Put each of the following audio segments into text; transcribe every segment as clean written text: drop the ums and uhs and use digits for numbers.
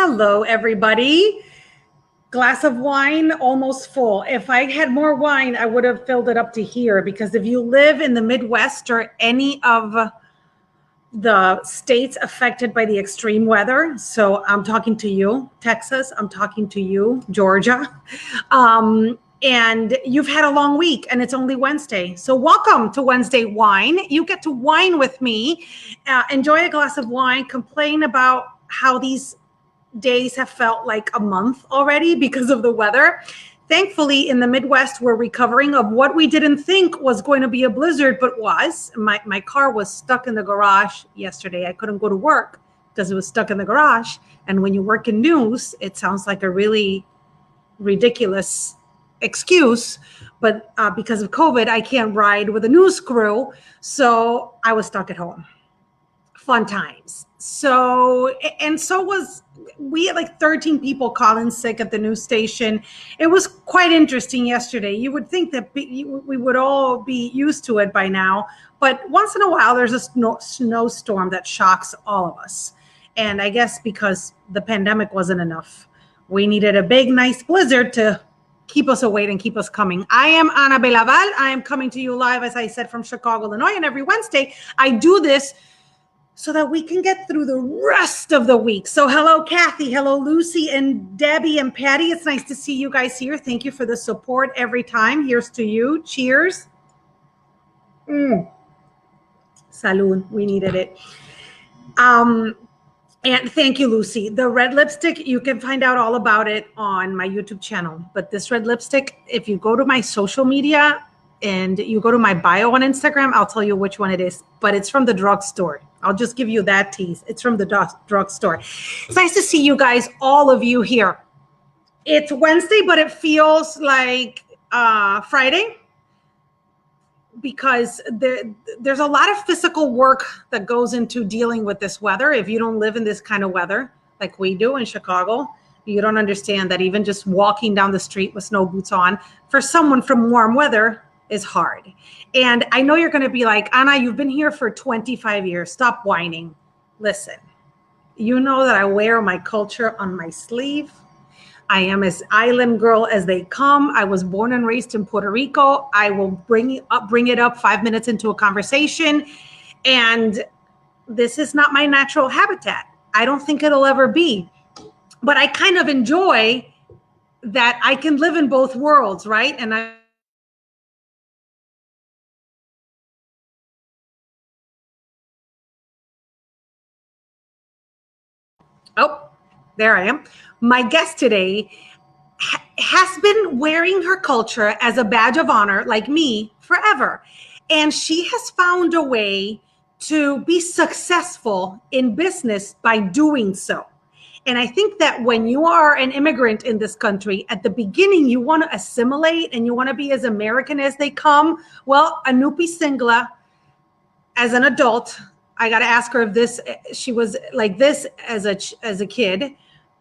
Hello, everybody. Glass of wine, almost full. If I had more wine, I would have filled it up to here, because if you live in the Midwest or any of the states affected by the extreme weather, so I'm talking to you, Texas, I'm talking to you, Georgia, and you've had a long week and it's only Wednesday. So welcome to Wednesday Wine. You get to wine with me, enjoy a glass of wine, complain about how these days have felt like a month already because of the weather. Thankfully, in the Midwest, we're recovering of what we didn't think was going to be a blizzard, but was. My car was stuck in the garage yesterday. I couldn't go to work because it was stuck in the garage. And when you work in news, it sounds like a really ridiculous excuse. But because of COVID, I can't ride with a news crew. So I was stuck at home. Fun times. So we had like 13 people calling sick at the news station. It was quite interesting yesterday. You would think that we would all be used to it by now, but once in a while there's a snowstorm that shocks all of us. And I guess because the pandemic wasn't enough, we needed a big, nice blizzard to keep us awake and keep us coming. I am Ana Belaval. I am coming to you live, as I said, from Chicago, Illinois. And every Wednesday I do this so that we can get through the rest of the week. So hello, Kathy. Hello, Lucy and Debbie and Patty. It's nice to see you guys here. Thank you for the support every time. Here's to you. Cheers. Salud. We needed it. And thank you, Lucy. The red lipstick, you can find out all about it on my YouTube channel. But this red lipstick, if you go to my social media and you go to my bio on Instagram, I'll tell you which one it is. But it's from the drugstore. I'll just give you that tease. It's from the drugstore. It's nice to see you guys, all of you here. It's Wednesday, but it feels like Friday, because there's a lot of physical work that goes into dealing with this weather. If you don't live in this kind of weather like we do in Chicago, you don't understand that even just walking down the street with snow boots on for someone from warm weather is hard. And I know you're going to be like, Ana, you've been here for 25 years. Stop whining. Listen, you know that I wear my culture on my sleeve. I am as island girl as they come. I was born and raised in Puerto Rico. I will bring it up 5 minutes into a conversation. And this is not my natural habitat. I don't think it'll ever be. But I kind of enjoy that I can live in both worlds, right? And oh, there I am. My guest today has been wearing her culture as a badge of honor, like me, forever. And she has found a way to be successful in business by doing so. And I think that when you are an immigrant in this country, at the beginning, you want to assimilate and you want to be as American as they come. Well, Anupy Singla, as an adult, I got to ask her if she was like this as a kid,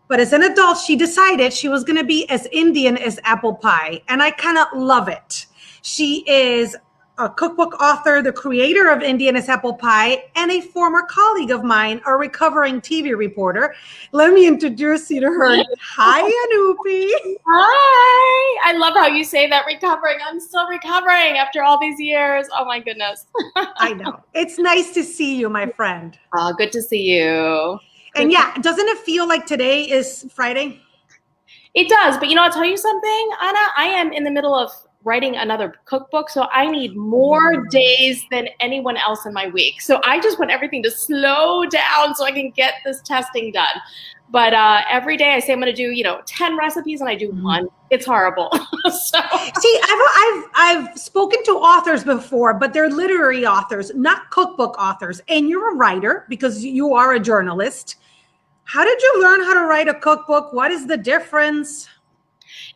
but as an adult, she decided she was going to be as Indian as apple pie. And I kind of love it. She is a cookbook author, the creator of Indian as apple pie, and a former colleague of mine, a recovering TV reporter. Let me introduce you to her. Hi, Anupy. Hi. I love how you say that, recovering. I'm still recovering after all these years. Oh, my goodness. I know. It's nice to see you, my friend. Oh, good to see you. And yeah, doesn't it feel like today is Friday? It does. But, I'll tell you something, Ana. I am in the middle of writing another cookbook, so I need more days than anyone else in my week. So I just want everything to slow down so I can get this testing done. But every day I say I'm going to do, 10 recipes and I do one. It's horrible. So. See, I've spoken to authors before, but they're literary authors, not cookbook authors. And you're a writer because you are a journalist. How did you learn how to write a cookbook? What is the difference?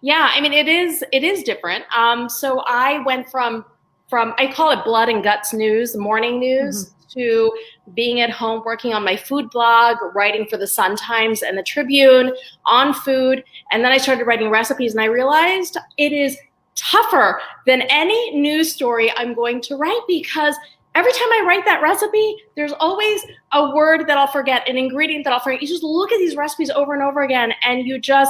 Yeah, I mean, it is different. So I went from I call it blood and guts news, morning news, to being at home working on my food blog, writing for the Sun-Times and the Tribune on food. And then I started writing recipes and I realized it is tougher than any news story I'm going to write because every time I write that recipe, there's always a word that I'll forget, an ingredient that I'll forget. You just look at these recipes over and over again, and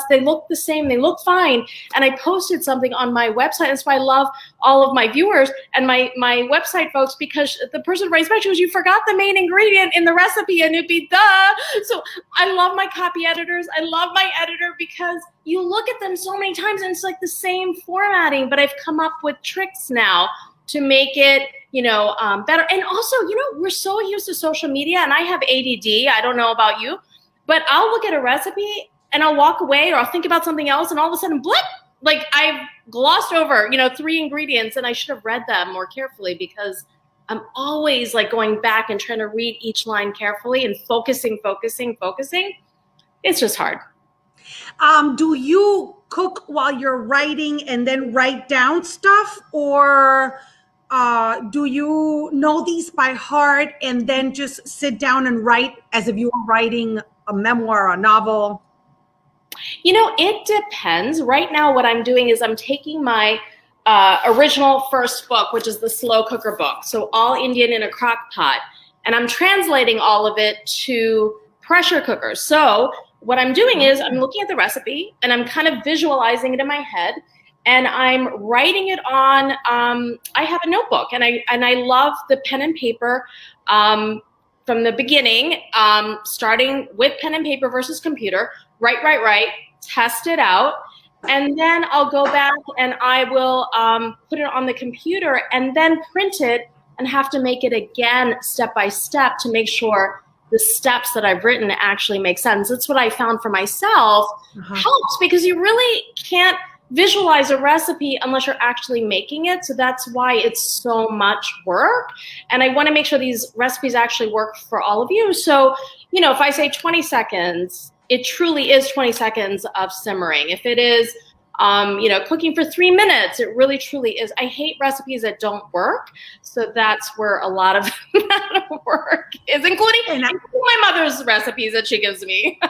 they look the same, they look fine. And I posted something on my website. That's why I love all of my viewers and my website folks, because the person writes back, she goes, you forgot the main ingredient in the recipe, Anupy, duh. So I love my copy editors. I love my editor because you look at them so many times and it's like the same formatting, but I've come up with tricks now to make it, better. And also, we're so used to social media, and I have ADD. I don't know about you, but I'll look at a recipe and I'll walk away, or I'll think about something else, and all of a sudden, blip, like I've glossed over, 3 ingredients, and I should have read them more carefully, because I'm always like going back and trying to read each line carefully and focusing. It's just hard. Do you cook while you're writing and then write down stuff, or do you know these by heart and then just sit down and write as if you were writing a memoir or a novel? It depends. Right now, what I'm doing is I'm taking my original first book, which is the slow cooker book, so all Indian in a crock pot, and I'm translating all of it to pressure cookers. So what I'm doing is I'm looking at the recipe and I'm kind of visualizing it in my head, and I'm writing it on, I have a notebook, and I love the pen and paper from the beginning, starting with pen and paper versus computer, write, test it out, and then I'll go back and I will put it on the computer and then print it and have to make it again step by step to make sure the steps that I've written actually make sense. That's what I found for myself helps, because you really can't visualize a recipe unless you're actually making it. So that's why it's so much work. And I want to make sure these recipes actually work for all of you. So, if I say 20 seconds, it truly is 20 seconds of simmering. If it is, cooking for 3 minutes, it really truly is. I hate recipes that don't work. So that's where a lot of that work is, including my mother's recipes that she gives me.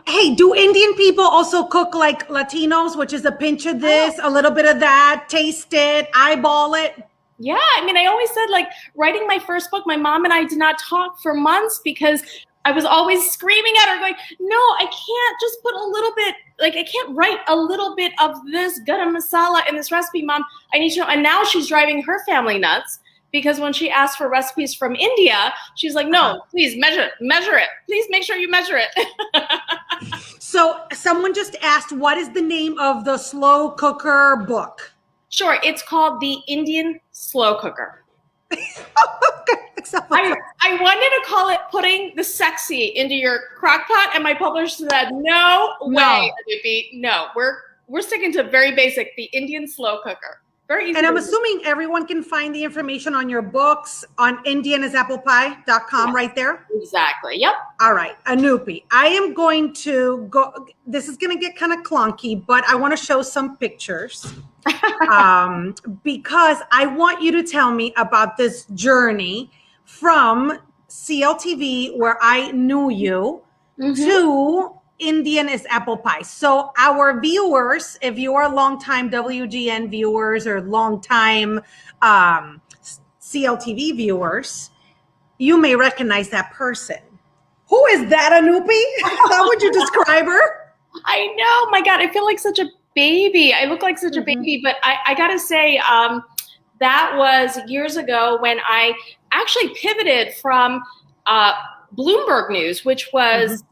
Hey, do Indian people also cook like Latinos, which is a pinch of this, a little bit of that, taste it, eyeball it? Yeah. I always said, like, writing my first book, my mom and I did not talk for months because I was always screaming at her going, no, I can't just put a little bit, like, I can't write a little bit of this garam masala in this recipe, Mom. I need to know. And now she's driving her family nuts, because when she asks for recipes from India, she's like, no, please measure it. Please make sure you measure it. So someone just asked, what is the name of the slow cooker book? Sure. It's called The Indian Slow Cooker. I wanted to call it Putting the Sexy into Your Crock Pot, and my publisher said, no way, Anupy. No, we're sticking to very basic, The Indian Slow Cooker. Very easy. And I'm assuming everyone can find the information on your books on indianisapplepie.com right there? Exactly. Yep. All right. Anupy, I am going to go. This is going to get kind of clunky, but I want to show some pictures because I want you to tell me about this journey from CLTV, where I knew you, to Indian is apple pie. So our viewers, if you are longtime WGN viewers or longtime CLTV viewers, you may recognize that person. Who is that, Anupy? How would you describe her? I know, my God, I feel like such a baby. I look like such a baby, but I gotta say, that was years ago when I actually pivoted from Bloomberg News, which was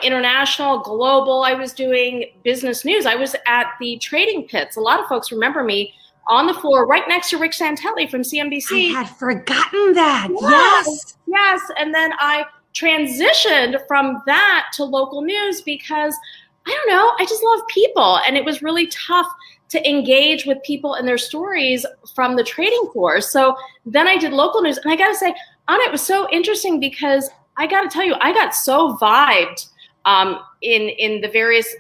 international, global. I was doing business news. I was at the trading pits. A lot of folks remember me on the floor right next to Rick Santelli from CNBC. I had forgotten that. Yes. And then I transitioned from that to local news because, I don't know, I just love people. And it was really tough to engage with people and their stories from the trading floors. So then I did local news. And I got to say, Anna, it was so interesting because I got to tell you, I got so vibed in the various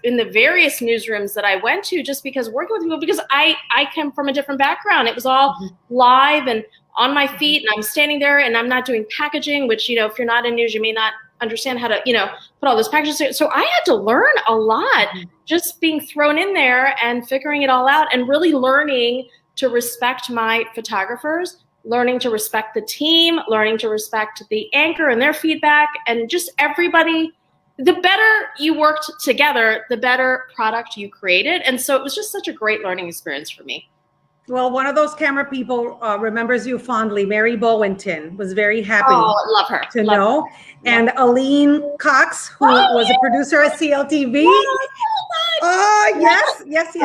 newsrooms that I went to, just because working with people, because I come from a different background. It was all live and on my feet, and I'm standing there and I'm not doing packaging, which, if you're not in news, you may not understand how to, put all those packages. So I had to learn a lot just being thrown in there and figuring it all out and really learning to respect my photographers, learning to respect the team, learning to respect the anchor and their feedback, and just everybody. The better you worked together, the better product you created. And so it was just such a great learning experience for me. Well, one of those camera people remembers you fondly. Mary Bowington was very happy love her. to know. Her. And Aline Cox, who was a producer at CLTV. Yes. She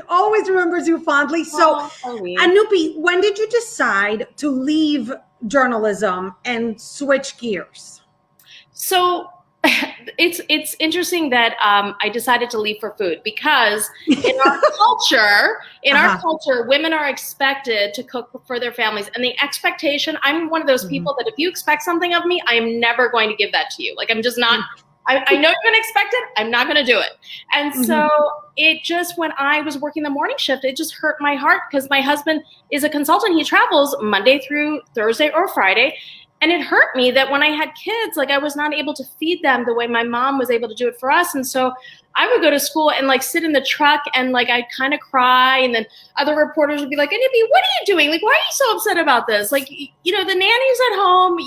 always remembers you fondly. So, Anupy, when did you decide to leave journalism and switch gears? So it's interesting that I decided to leave for food, because in our culture, women are expected to cook for their families, and the expectation, I'm one of those people that if you expect something of me, I am never going to give that to you. Like, I'm just not, I know you're going to expect it, I'm not going to do it. And so it just, when I was working the morning shift, it just hurt my heart, because my husband is a consultant. He travels Monday through Thursday or Friday. And it hurt me that when I had kids, like, I was not able to feed them the way my mom was able to do it for us. And so I would go to school and like sit in the truck and like I'd kind of cry. And then other reporters would be like, Anupy, what are you doing? Like, why are you so upset about this? Like, you know, the nanny's at home,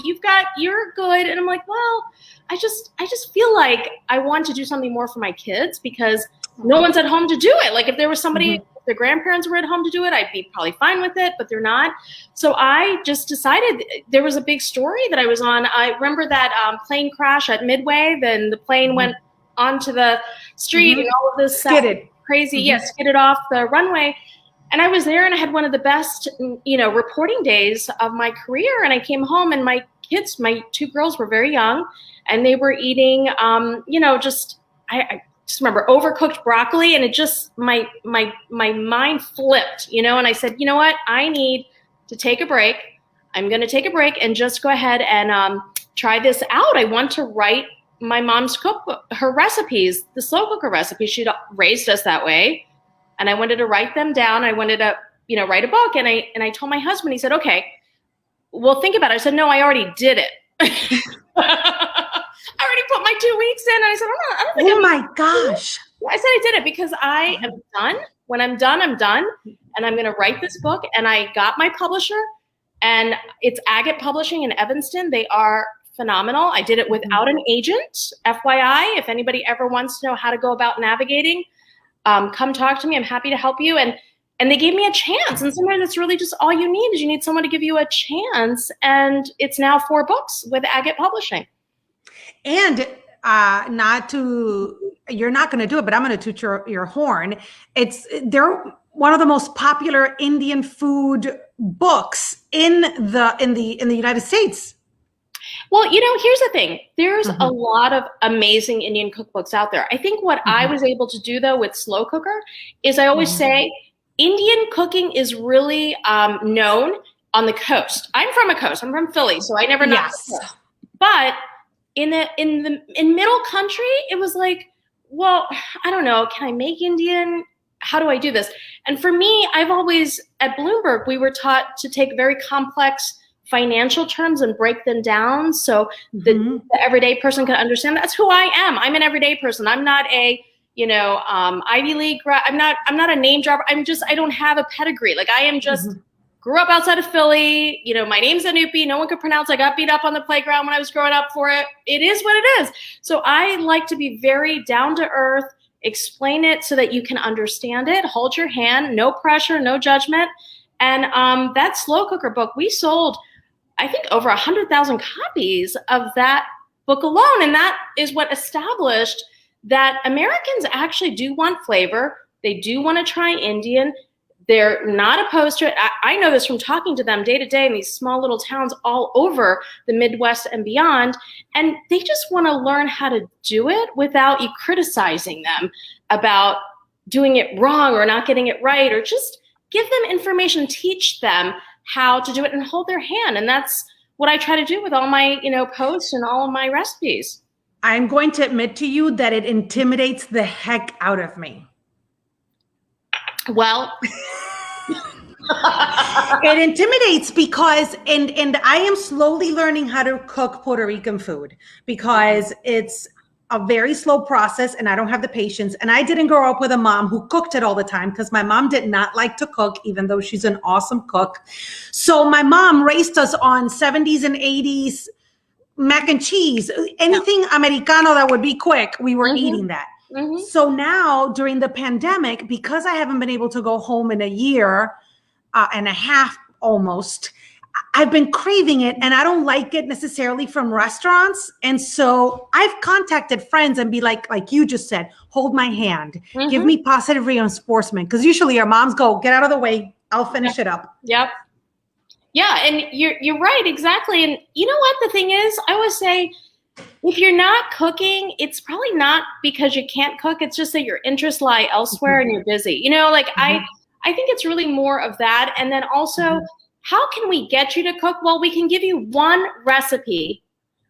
you're good. And I'm like, well, I just feel like I want to do something more for my kids, because no one's at home to do it. Like, if there was somebody, if the grandparents were at home to do it, I'd be probably fine with it, but they're not. So I just decided, there was a big story that I was on. I remember that plane crash at Midway. Then the plane went onto the street and all of this crazy, skidded off the runway. And I was there, and I had one of the best, reporting days of my career. And I came home, and my kids, my two girls, were very young, and they were eating, I just remember overcooked broccoli, and it just, my mind flipped, and I said, you know what, I need to take a break. I'm going to take a break and just go ahead and try this out. I want to write my mom's cookbook, her recipes, the slow cooker recipes. She'd raised us that way. And I wanted to write them down. I wanted to, write a book. And I told my husband, he said, okay, well, think about it. I said, no, I already did it. I already put my 2 weeks in. And I said, I don't think my gosh. I said I did it because I am done. When I'm done, I'm done. And I'm going to write this book. And I got my publisher, and it's Agate Publishing in Evanston. They are phenomenal. I did it without an agent. FYI, if anybody ever wants to know how to go about navigating, come talk to me. I'm happy to help you. And they gave me a chance. And sometimes it's really just all you need is you need someone to give you a chance. And it's now 4 books with Agate Publishing. And you're not going to do it, but I'm going to toot your horn. They're one of the most popular Indian food books in the United States. Well, here's the thing. There's a lot of amazing Indian cookbooks out there. I think what I was able to do, though, with Slow Cooker is I always say Indian cooking is really known on the coast. I'm from a coast. I'm from Philly, so I never know. Yes. But in middle country, it was like, well, I don't know. Can I make Indian? How do I do this? And for me, I've always, at Bloomberg, we were taught to take very complex financial terms and break them down so the everyday person can understand. That's who I am. I'm an everyday person. I'm not a, Ivy League. I'm not a name dropper. I don't have a pedigree. Like, I am just grew up outside of Philly. My name's Anupy. No one could pronounce. I got beat up on the playground when I was growing up for it. It is what it is. So I like to be very down to earth, explain it so that you can understand it, hold your hand, no pressure, no judgment. And that Slow Cooker book, we sold, I think, over 100,000 copies of that book alone. And that is what established that Americans actually do want flavor. They do want to try Indian. They're not opposed to it. I know this from talking to them day to day in these small little towns all over the Midwest and beyond. And they just want to learn how to do it without you criticizing them about doing it wrong or not getting it right, or just give them information, teach them how to do it and hold their hand. And that's what I try to do with all my, posts and all of my recipes. I'm going to admit to you that it intimidates the heck out of me. Well, it intimidates because, and I am slowly learning how to cook Puerto Rican food because it's a very slow process and I don't have the patience. And I didn't grow up with a mom who cooked it all the time because my mom did not like to cook, even though she's an awesome cook. So my mom raised us on 70s and 80s mac and cheese, anything Americano that would be quick, we were eating that. So now during the pandemic, because I haven't been able to go home in a year and a half almost, I've been craving it and I don't like it necessarily from restaurants. And so I've contacted friends and be like you just said, hold my hand, give me positive reinforcement. Because usually our moms go, get out of the way, I'll finish it up. Yep. Yeah, and you're right, exactly. And you know what the thing is? I always say, if you're not cooking, it's probably not because you can't cook. It's just that your interests lie elsewhere and you're busy. You know, like I think it's really more of that. And then also, how can we get you to cook? Well, we can give you one recipe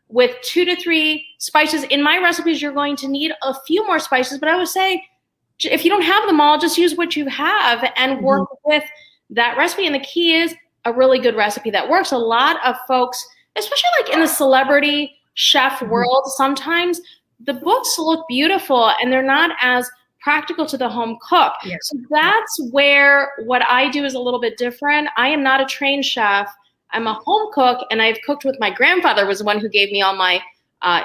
with 2 to 3 spices. In my recipes, you're going to need a few more spices, but I would say if you don't have them all, just use what you have and work with that recipe. And the key is a really good recipe that works. A lot of folks, especially like in the celebrity chef world, sometimes the books look beautiful and they're not as practical to the home cook. So that's where what I do is a little bit different. I am not a trained chef. I'm a home cook, and I've cooked with my grandfather, was the one who gave me all my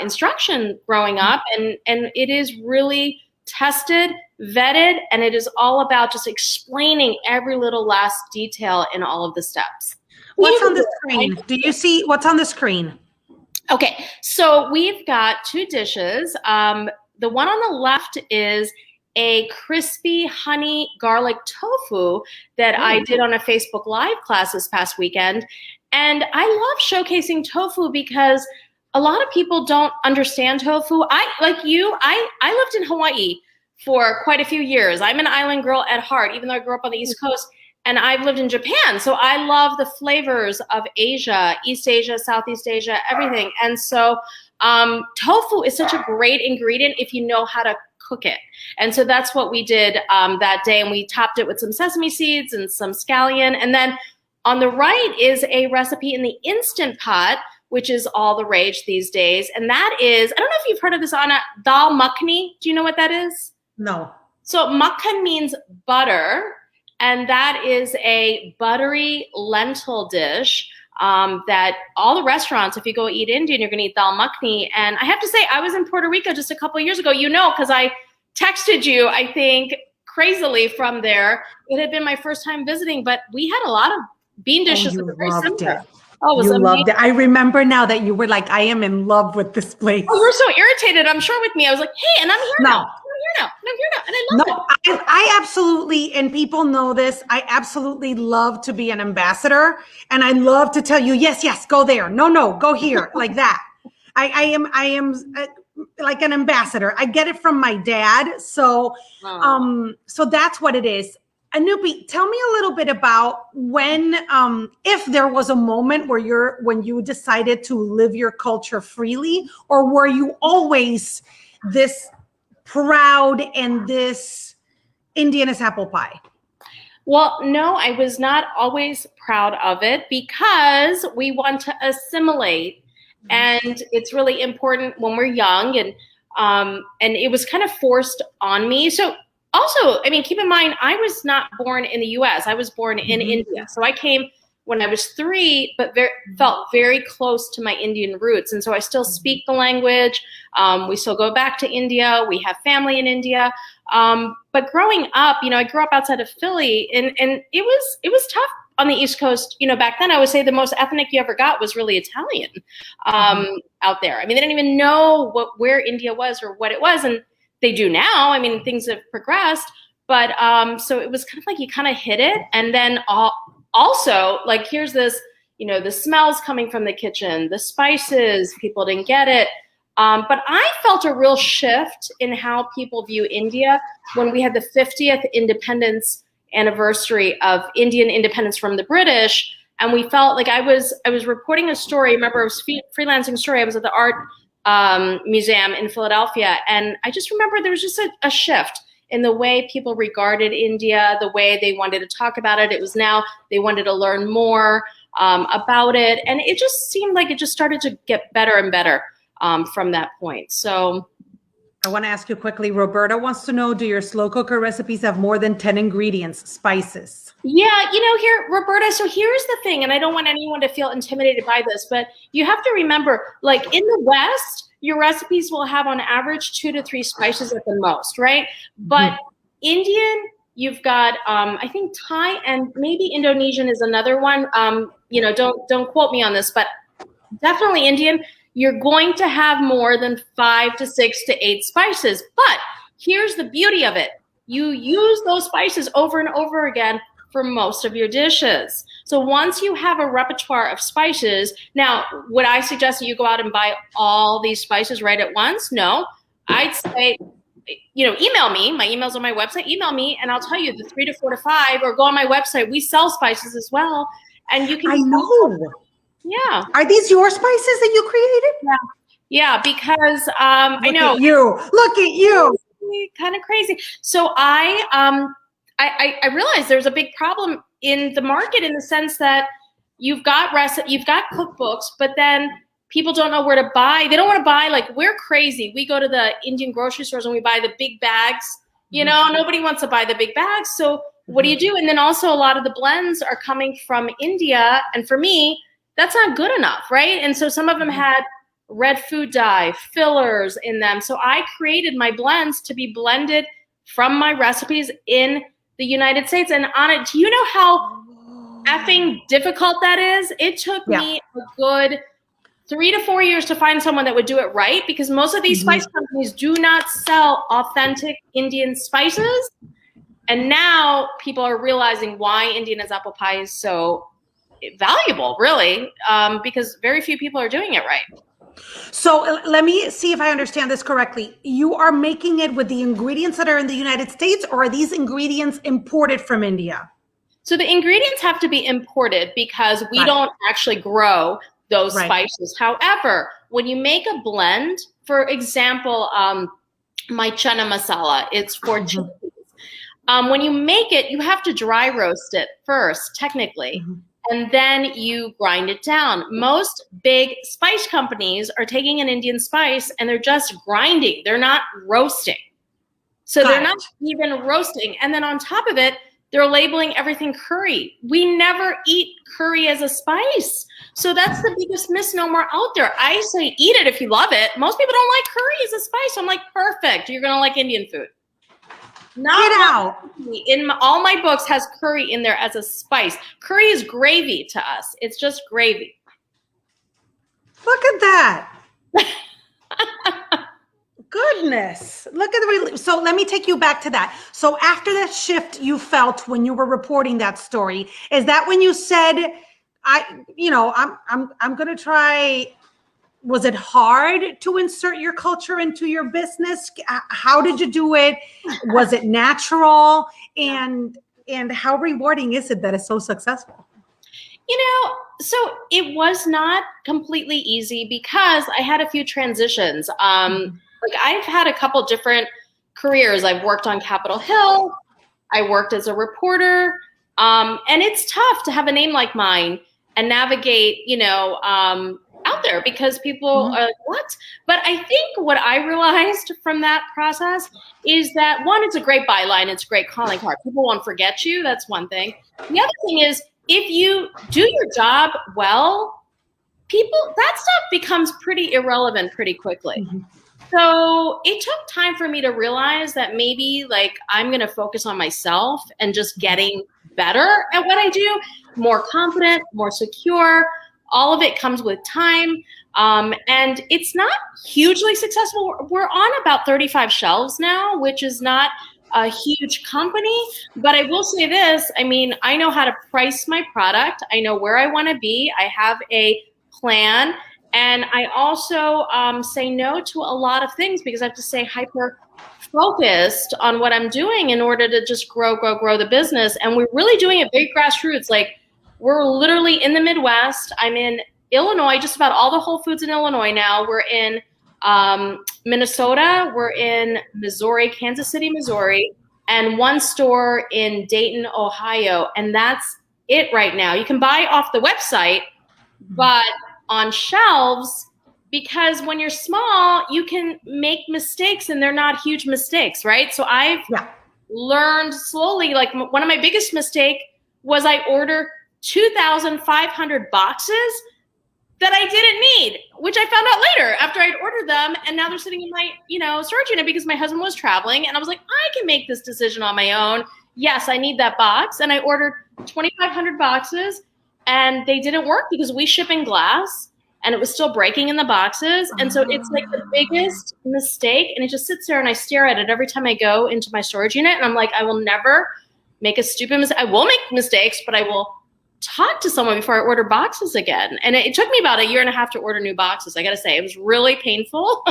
instruction growing up. And it is really tested, vetted, and it is all about just explaining every little last detail in all of the steps. What's on the screen? Do you see what's on the screen? Okay, so we've got 2 dishes. The one on the left is a crispy honey garlic tofu that I did on a Facebook Live class this past weekend. And I love showcasing tofu because a lot of people don't understand tofu. Like you, I lived in Hawaii for quite a few years. I'm an island girl at heart, even though I grew up on the East Coast, and I've lived in Japan. So I love the flavors of Asia, East Asia, Southeast Asia, everything. And so tofu is such a great ingredient if you know how to cook it. And so that's what we did that day. And we topped it with some sesame seeds and some scallion. And then on the right is a recipe in the Instant Pot, which is all the rage these days. And that is, I don't know if you've heard of this, Anna, Dal Makhni. Do you know what that is? No. So makhan means butter. And that is a buttery lentil dish that all the restaurants, if you go eat Indian, you're going to eat dal makhni. And I have to say, I was in Puerto Rico just a couple of years ago, because I texted you, I think, crazily from there. It had been my first time visiting, but we had a lot of bean dishes that were very similar. Oh, it was amazing. Loved it. I remember now that you were like, I am in love with this place. Oh, you were so irritated, I'm sure, with me. I was like, hey, and I'm here now. And I love it. I absolutely, and people know this, I absolutely love to be an ambassador, and I love to tell you, yes, go there. No, go here, like that. I am like an ambassador. I get it from my dad, so so that's what it is. Anupy, tell me a little bit about when, if there was a moment when you decided to live your culture freely, or were you always this proud and this Indian as apple pie? Well, no, I was not always proud of it because we want to assimilate, and it's really important when we're young, and it was kind of forced on me. So also, I mean, keep in mind, I was not born in the U.S. I was born in India. So I came when I was 3, but felt very close to my Indian roots. And so I still speak the language. We still go back to India. We have family in India. But growing up, I grew up outside of Philly, and it was tough on the East Coast. Back then I would say the most ethnic you ever got was really Italian out there. I mean, they didn't even know where India was or what it was. And they do now. I mean, things have progressed. But so it was kind of like you kind of hit it. And then also, like, here's this, the smells coming from the kitchen, the spices, people didn't get it. But I felt a real shift in how people view India when we had the 50th independence anniversary of Indian independence from the British. And we felt like I was reporting a story. Remember, I was freelancing story. I was at the art museum in Philadelphia. And I just remember there was just a shift in the way people regarded India, the way they wanted to talk about it. It was now they wanted to learn more about it. And it just seemed like it just started to get better and better from that point. So I want to ask you quickly. Roberta wants to know, do your slow cooker recipes have more than 10 ingredients, spices? Yeah, here, Roberta, so here's the thing, and I don't want anyone to feel intimidated by this, but you have to remember, like in the West, your recipes will have on average 2 to 3 spices at the most, right? But Indian, you've got, I think Thai and maybe Indonesian is another one. Don't quote me on this, but definitely Indian, you're going to have more than 5 to 6 to 8 spices. But here's the beauty of it. You use those spices over and over again for most of your dishes. So once you have a repertoire of spices, now, would I suggest that you go out and buy all these spices right at once? No. I'd say, email me. My email's on my website. Email me, and I'll tell you the 3 to 4 to 5, or go on my website. We sell spices as well. And you can. I know. Yeah. Are these your spices that you created? Yeah, because I know. Look at you. Kind of crazy. So I realized there's a big problem in the market in the sense that you've got cookbooks, but then people don't know where to buy. They don't want to buy, like, we're crazy. We go to the Indian grocery stores and we buy the big bags. Nobody wants to buy the big bags. So what do you do? And then also a lot of the blends are coming from India. And for me, that's not good enough, right? And so some of them had red food dye, fillers in them. So I created my blends to be blended from my recipes in the United States. And Anna, do you know how effing difficult that is? It took me a good 3 to 4 years to find someone that would do it right, because most of these spice companies do not sell authentic Indian spices. And now people are realizing why Indian as apple pie is so valuable, really, because very few people are doing it right. So let me see if I understand this correctly. You are making it with the ingredients that are in the United States, or are these ingredients imported from India? So the ingredients have to be imported because we don't actually grow those spices. However, when you make a blend, for example, my chana masala, it's for chickpeas. When you make it, you have to dry roast it first, technically. And then you grind it down. Most big spice companies are taking an Indian spice and they're just grinding. They're not roasting. So they're not even roasting. And then on top of it, they're labeling everything curry. We never eat curry as a spice. So that's the biggest misnomer out there. I say eat it if you love it. Most people don't like curry as a spice. So I'm like, perfect. You're going to like Indian food. Get out. In all my books has curry in there as a spice. Curry is gravy to us. It's just gravy. Look at that. Goodness. Look at the, so let me take you back to that. So after that shift you felt when you were reporting that story, is that when you said, I'm going to try? Was it hard to insert your culture into your business? How did you do it? Was it natural? And how rewarding is it that it's so successful? So it was not completely easy because I had a few transitions. Like I've had a couple different careers. I've worked on Capitol Hill. I worked as a reporter. And it's tough to have a name like mine and navigate, out there because people are like, what? But I think what I realized from that process is that, one, it's a great byline. It's a great calling card. People won't forget you. That's one thing. The other thing is, if you do your job well, that stuff becomes pretty irrelevant pretty quickly. So it took time for me to realize that maybe I'm going to focus on myself and just getting better at what I do, more confident, more secure. All of it comes with time. And it's not hugely successful. We're on about 35 shelves now, which is not a huge company. But I will say this, I know how to price my product. I know where I want to be. I have a plan. And I also say no to a lot of things because I have to stay hyper focused on what I'm doing in order to just grow the business. And we're really doing it very grassroots. We're literally in the Midwest. I'm in Illinois, just about all the Whole Foods in Illinois now. We're in Minnesota. We're in Missouri, Kansas City, Missouri, and one store in Dayton, Ohio. And that's it right now. You can buy off the website, but on shelves, because when you're small, you can make mistakes and they're not huge mistakes, right? So I've learned slowly, like one of my biggest mistake was I ordered 2,500 boxes that I didn't need, which I found out later after I'd ordered them. And now they're sitting in my, storage unit because my husband was traveling. And I was like, I can make this decision on my own. Yes, I need that box. And I ordered 2,500 boxes and they didn't work because we ship in glass and it was still breaking in the boxes. And so it's like the biggest mistake. And it just sits there and I stare at it every time I go into my storage unit. And I'm like, I will never make a stupid mistake. I will make mistakes, but I will talk to someone before I order boxes again. And it took me about 1.5 years to order new boxes. I got to say, it was really painful.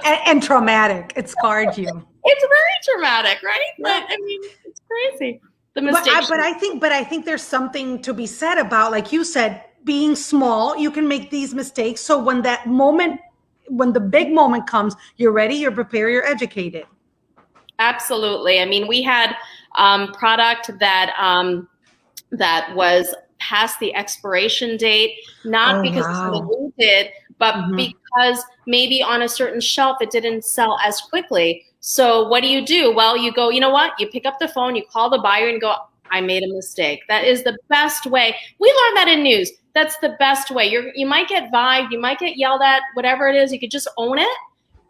and traumatic. It scarred you. It's very traumatic, right? But I mean, it's crazy. The mistakes. But I think there's something to be said about, like you said, being small, you can make these mistakes. So when the big moment comes, you're ready, you're prepared, you're educated. Absolutely. I mean, we had product that was past the expiration date, not because we did, but because maybe on a certain shelf it didn't sell as quickly. So what do? Well, you go, you know what? You pick up the phone, you call the buyer and go, I made a mistake. That is the best way. We learned that in news. That's the best way. You might get vibed, you might get yelled at, whatever it is, you could just own it.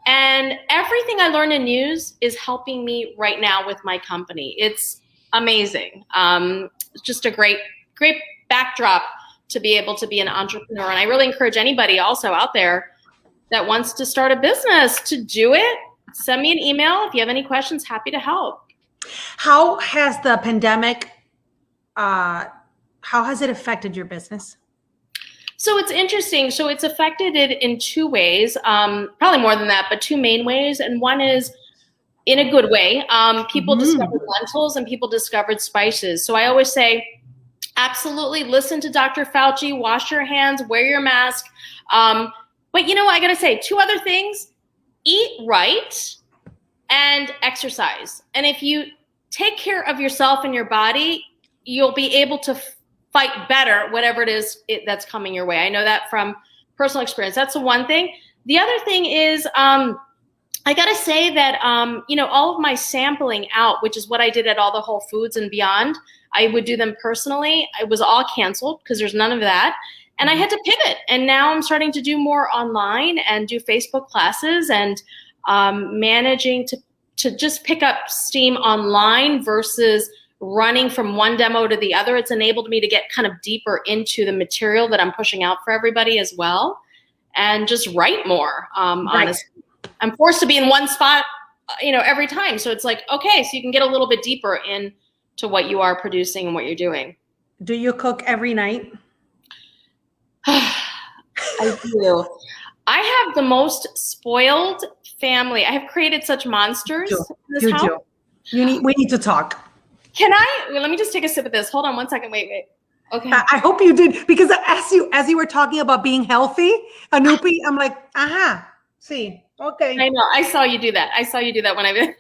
And everything I learned in news is helping me right now with my company. It's amazing. It's just a great backdrop to be able to be an entrepreneur. And I really encourage anybody also out there that wants to start a business to do it. Send me an email. If you have any questions, happy to help. How has the pandemic, how has it affected your business? So it's interesting. So it's affected it in two ways, probably more than that, but two main ways. And one is in a good way. People discovered lentils and people discovered spices. So I always say, absolutely listen to Dr. Fauci, wash your hands, wear your mask. But I got to say 2 other things: eat right and exercise. And if you take care of yourself and your body, you'll be able to fight better, whatever it is that's coming your way. I know that from personal experience. That's the one thing. The other thing is, I got to say that, all of my sampling out, which is what I did at all the Whole Foods and beyond, I would do them personally. It was all canceled because there's none of that. And I had to pivot. And now I'm starting to do more online and do Facebook classes and managing to just pick up steam online versus running from one demo to the other. It's enabled me to get kind of deeper into the material that I'm pushing out for everybody as well, and just write more. Honestly, I'm forced to be in one spot, every time. So it's like, okay, so you can get a little bit deeper into what you are producing and what you're doing. Do you cook every night? I do. I have the most spoiled family. I have created such monsters in this house. We need to talk. Let me just take a sip of this. Hold on one second. Wait. Okay. I hope you did, because as you were talking about being healthy, Anupy, I'm like, see, okay. I know. I saw you do that when I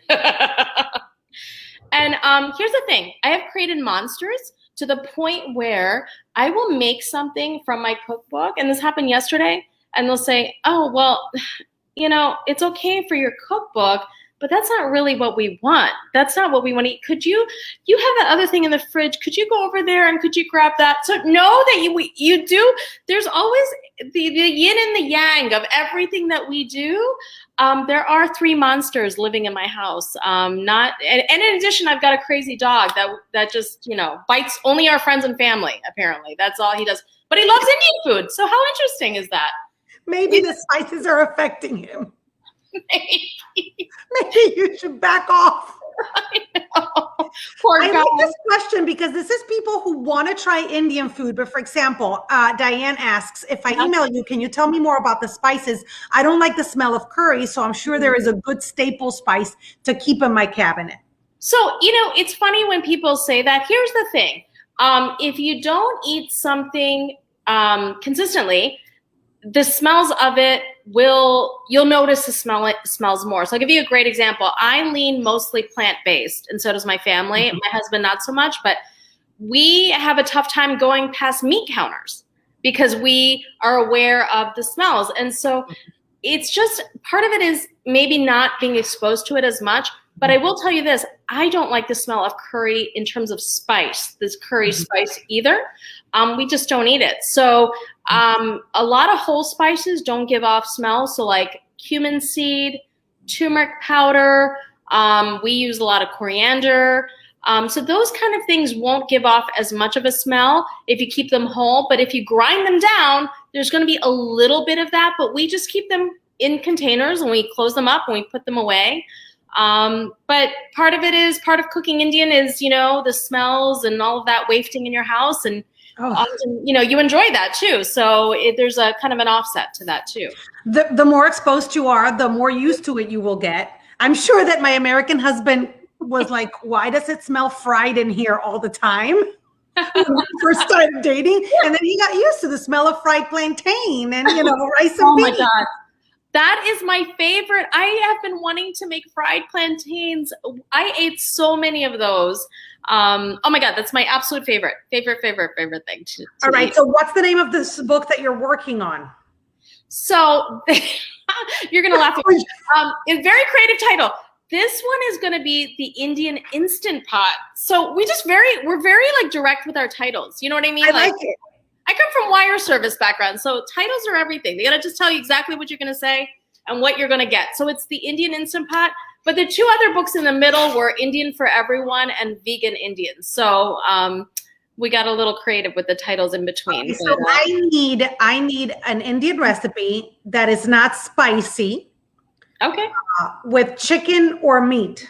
And here's the thing. I have created monsters to the point where I will make something from my cookbook, and this happened yesterday, and they'll say, oh, well, it's okay for your cookbook, but that's not really what we want. That's not what we want to eat. Could you have that other thing in the fridge? Could you go over there and could you grab that? So know that you do. There's always the yin and the yang of everything that we do. There are 3 monsters living in my house. And in addition, I've got a crazy dog that just, bites only our friends and family, apparently. That's all he does. But he loves Indian food. So how interesting is that? Maybe the spices are affecting him. Maybe you should back off. I know. Poor guy. I like this question because this is people who want to try Indian food. But for example, Diane asks, if I email you, can you tell me more about the spices? I don't like the smell of curry, so I'm sure there is a good staple spice to keep in my cabinet. So, it's funny when people say that. Here's the thing. If you don't eat something consistently, the smells of it you'll notice the smells more. So I'll give you a great example. I lean mostly plant-based, and so does my family. My husband, not so much, but we have a tough time going past meat counters. because we are aware of the smells. And so it's just, part of it is maybe not being exposed to it as much. But I will tell you this, I don't like the smell of curry in terms of spice, this curry spice either. We just don't eat it. So a lot of whole spices don't give off smell. So like cumin seed, turmeric powder, we use a lot of coriander. So those kind of things won't give off as much of a smell if you keep them whole. But if you grind them down, there's going to be a little bit of that. But we just keep them in containers and we close them up and we put them away. But part of cooking Indian is, you know, the smells and all of that wafting in your house. And often, you know, you enjoy that too. So there's a kind of an offset to that too. The more exposed you are, the more used to it you will get. I'm sure that my American husband was like, why does it smell fried in here all the time? When we first started dating. And then he got used to the smell of fried plantain and, you know, rice and beans. Oh my God. That is my favorite. I have been wanting to make fried plantains. I ate so many of those. Oh my God, that's my absolute favorite thing to All right. eat. So what's the name of this book that you're working on? So you're going to laugh. It's a very creative title. This one is going to be the Indian Instant Pot. So we're very like direct with our titles. You know what I mean? I like it. I come from wire service background, so titles are everything. They got to just tell you exactly what you're going to say and what you're going to get. So it's the Indian Instant Pot. But the two other books in the middle were Indian for Everyone and Vegan Indian. So we got a little creative with the titles in between. Okay, so I need an Indian recipe that is not spicy. Okay. With chicken or meat.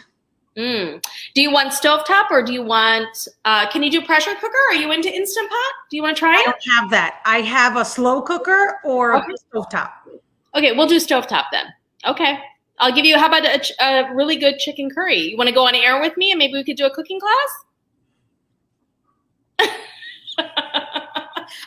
Do you want stovetop or do you want, can you do pressure cooker? Are you into Instant Pot? Do you want to try it? I don't have that. I have a slow cooker or a stovetop. Okay, we'll do stovetop then. Okay. I'll give you, how about a really good chicken curry? You want to go on air with me and maybe we could do a cooking class?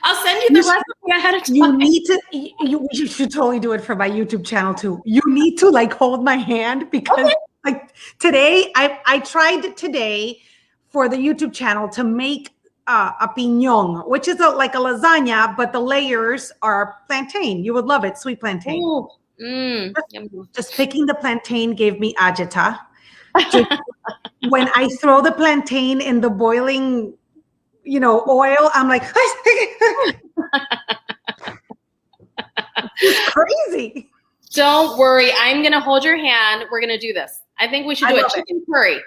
I'll send you the recipe ahead of time. You need to, you should totally do it for my YouTube channel too. You need to like hold my hand because like today, I tried today for the YouTube channel to make a piñón, which is like a lasagna, but the layers are plantain. You would love it, sweet plantain. Ooh. Just picking the plantain gave me agita. When I throw the plantain in the boiling, you know, oil, I'm like, it's crazy. Don't worry. I'm going to hold your hand. We're going to do this. I think we should do a chicken curry.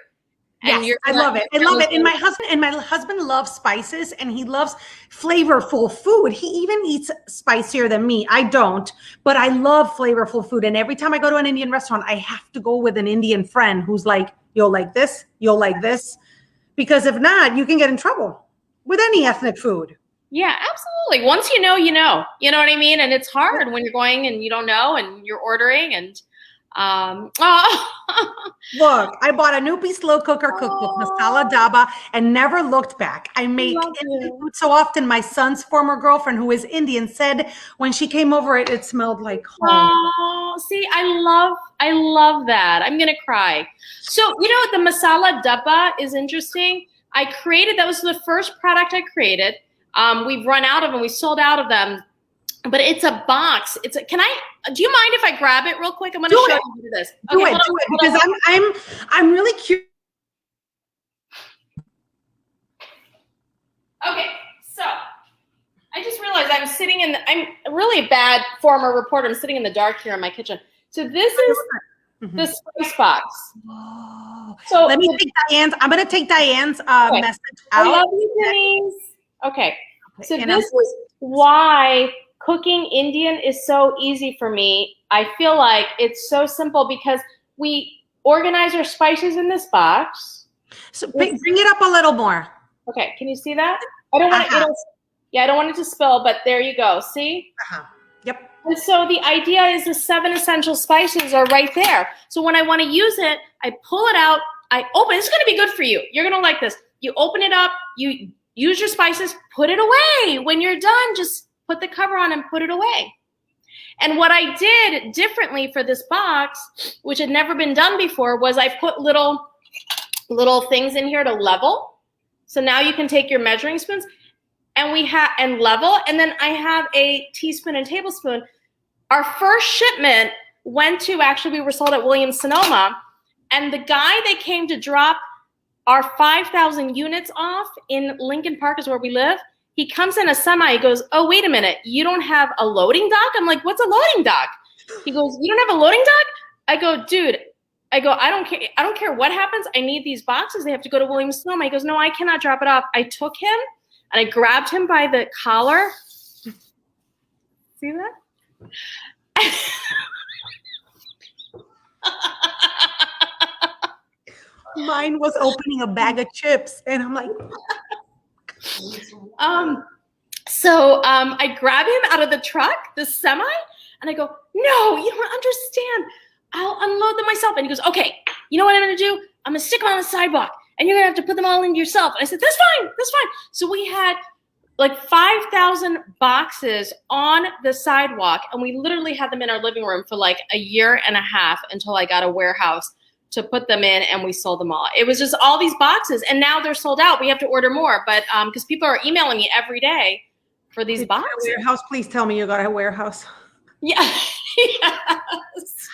Yes, I love it. I love it. And my husband loves spices and he loves flavorful food. He even eats spicier than me. I don't, but I love flavorful food. And every time I go to an Indian restaurant, I have to go with an Indian friend who's like, you'll like this, you'll like this. Because if not, you can get in trouble with any ethnic food. Yeah, absolutely. Once you know, you know. You know what I mean? And it's hard when you're going and you don't know and you're ordering and Look, I bought a Anupy slow cooker cookbook, masala daba, and never looked back. I make Indian food so often. My son's former girlfriend, who is Indian, said when she came over, it smelled like home. Oh, see, I love that. I'm gonna cry. So you know, the masala daba is interesting. That was the first product I created. We've run out of them. We sold out of them. But it's a box. Do you mind if I grab it real quick? I'm going to show you how to do this. Do it, because I'm really curious. Okay, so I just realized I'm really a bad former reporter. I'm sitting in the dark here in my kitchen. So this is the spice box. Oh. So let me take Diane's. I'm going to take Diane's message out. I love you, Denise. Okay, so this is why cooking Indian is so easy for me. I feel like it's so simple because we organize our spices in this box. So bring it up a little more. Okay, can you see that? I don't want I don't want it to spill, but there you go. See? Yep. And so the idea is the 7 essential spices are right there. So when I want to use it, I pull it out, I open. It's going to be good for you. You're going to like this. You open it up, you use your spices, put it away. When you're done, just put the cover on and put it away. And what I did differently for this box, which had never been done before, was I put little things in here to level. So now you can take your measuring spoons. and level, and then I have a teaspoon and tablespoon. Our first shipment went to, actually, we were sold at Williams-Sonoma, and the guy that came to drop our 5,000 units off in Lincoln Park is where we live. He comes in a semi. He goes, "Oh, wait a minute. You don't have a loading dock?" I'm like, "What's a loading dock?" He goes, "You don't have a loading dock?" I go, "Dude," I don't care. I don't care what happens. I need these boxes. They have to go to Williams-Sonoma. He goes, "No, I cannot drop it off." I took him and I grabbed him by the collar. See that? Mine was opening a bag of chips, and I'm like, I grab him out of the truck, the semi, and I go, "No, you don't understand. I'll unload them myself." And he goes, "Okay, you know what I'm going to do? I'm going to stick them on the sidewalk, and you're going to have to put them all in yourself." And I said, "That's fine. That's fine." So we had like 5,000 boxes on the sidewalk, and we literally had them in our living room for like a year and a half until I got a warehouse to put them in, and we sold them all. It was just all these boxes, and now they're sold out. We have to order more, but because people are emailing me every day for these boxes. Warehouse, please tell me you got a warehouse. Yeah. Yes.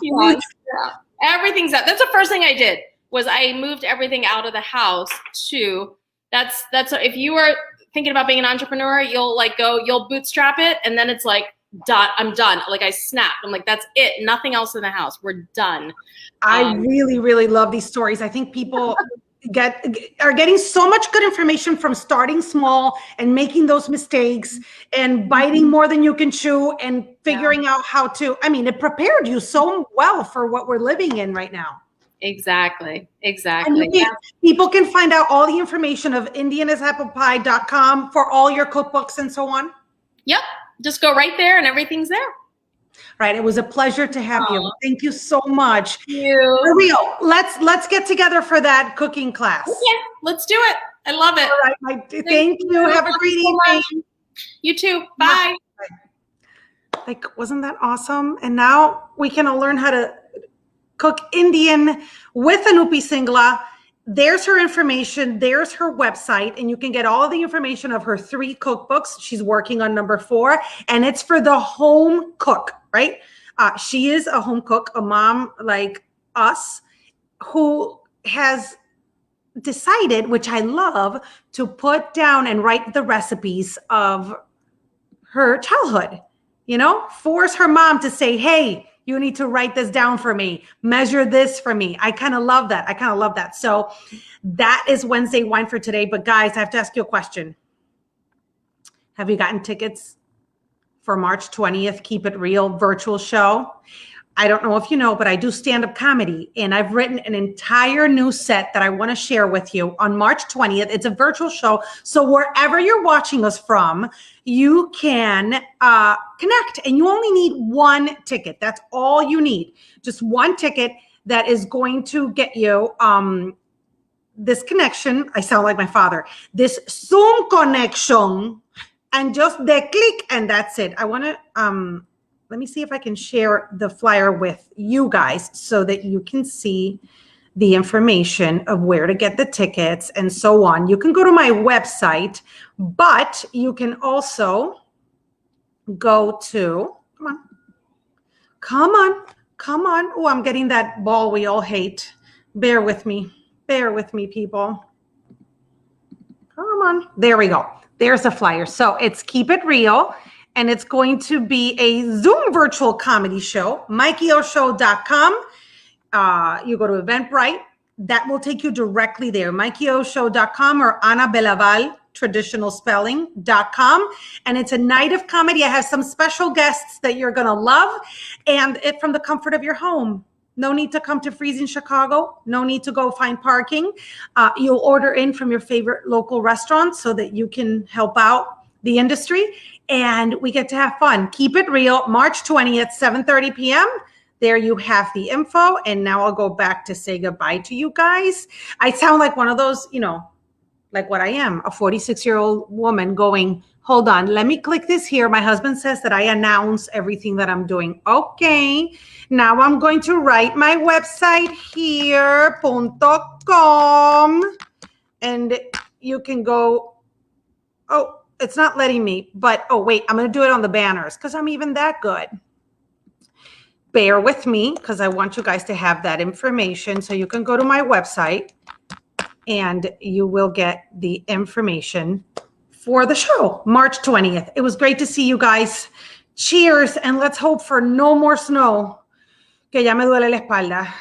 Yes. Yeah. Everything's out. That's the first thing I did, was I moved everything out of the house to, that's if you are thinking about being an entrepreneur, you'll bootstrap it, and then it's like, done. I'm done. Like, I snapped. I'm like, that's it. Nothing else in the house. We're done. I really, really love these stories. I think people are getting so much good information from starting small and making those mistakes and biting more than you can chew and figuring out how to, it prepared you so well for what we're living in right now. Exactly. And people can find out all the information of indianasapplepie.com for all your cookbooks and so on. Yep. Just go right there and everything's there. Right. It was a pleasure to have you. Thank you so much. Thank you. For real. Let's get together for that cooking class. Okay, let's do it. I love it. All right. Thank you. Have a great evening. You too. Bye. Like, wasn't that awesome? And now we can all learn how to cook Indian with Anupy Singla. There's her information. There's her website, and you can get all the information of her 3 cookbooks. She's working on number 4, and it's for the home cook, right? She is a home cook, a mom like us, who has decided, which I love, to put down and write the recipes of her childhood, force her mom to say, "Hey, you need to write this down for me. Measure this for me." I kind of love that. So that is Wednesday Wine for today. But guys, I have to ask you a question. Have you gotten tickets for March 20th, Keep It Real virtual show? I don't know if you know, but I do stand-up comedy, and I've written an entire new set that I want to share with you on March 20th. It's a virtual show. So wherever you're watching us from, you can connect, and you only need 1 ticket. That's all you need. Just 1 ticket that is going to get you this connection. I sound like my father. This Zoom connection, and just the click, and that's it. I want to let me see if I can share the flyer with you guys so that you can see the information of where to get the tickets and so on. You can go to my website, but you can also go to, come on. Oh, I'm getting that ball we all hate. Bear with me, people. Come on. There we go. There's the flyer. So it's Keep It Real. And it's going to be a Zoom virtual comedy show, MikeyOShow.com. You go to Eventbrite. That will take you directly there, MikeyOShow.com or Ana Belaval, traditional spelling.com. And it's a night of comedy. I have some special guests that you're going to love, and it from the comfort of your home. No need to come to freezing Chicago. No need to go find parking. You'll order in from your favorite local restaurant so that you can help out the industry. And we get to have fun. Keep It Real, March 20th, 7:30 p.m. There you have the info. And now I'll go back to say goodbye to you guys. I sound like one of those, like what I am, a 46-year-old woman going, hold on, let me click this here. My husband says that I announce everything that I'm doing. Okay, now I'm going to write my website here, .com. And you can go Oh, it's not letting me, but oh, wait, I'm going to do it on the banners because I'm even that good. Bear with me because I want you guys to have that information. So you can go to my website and you will get the information for the show, March 20th. It was great to see you guys. Cheers, and let's hope for no more snow, que ya me duele la espalda.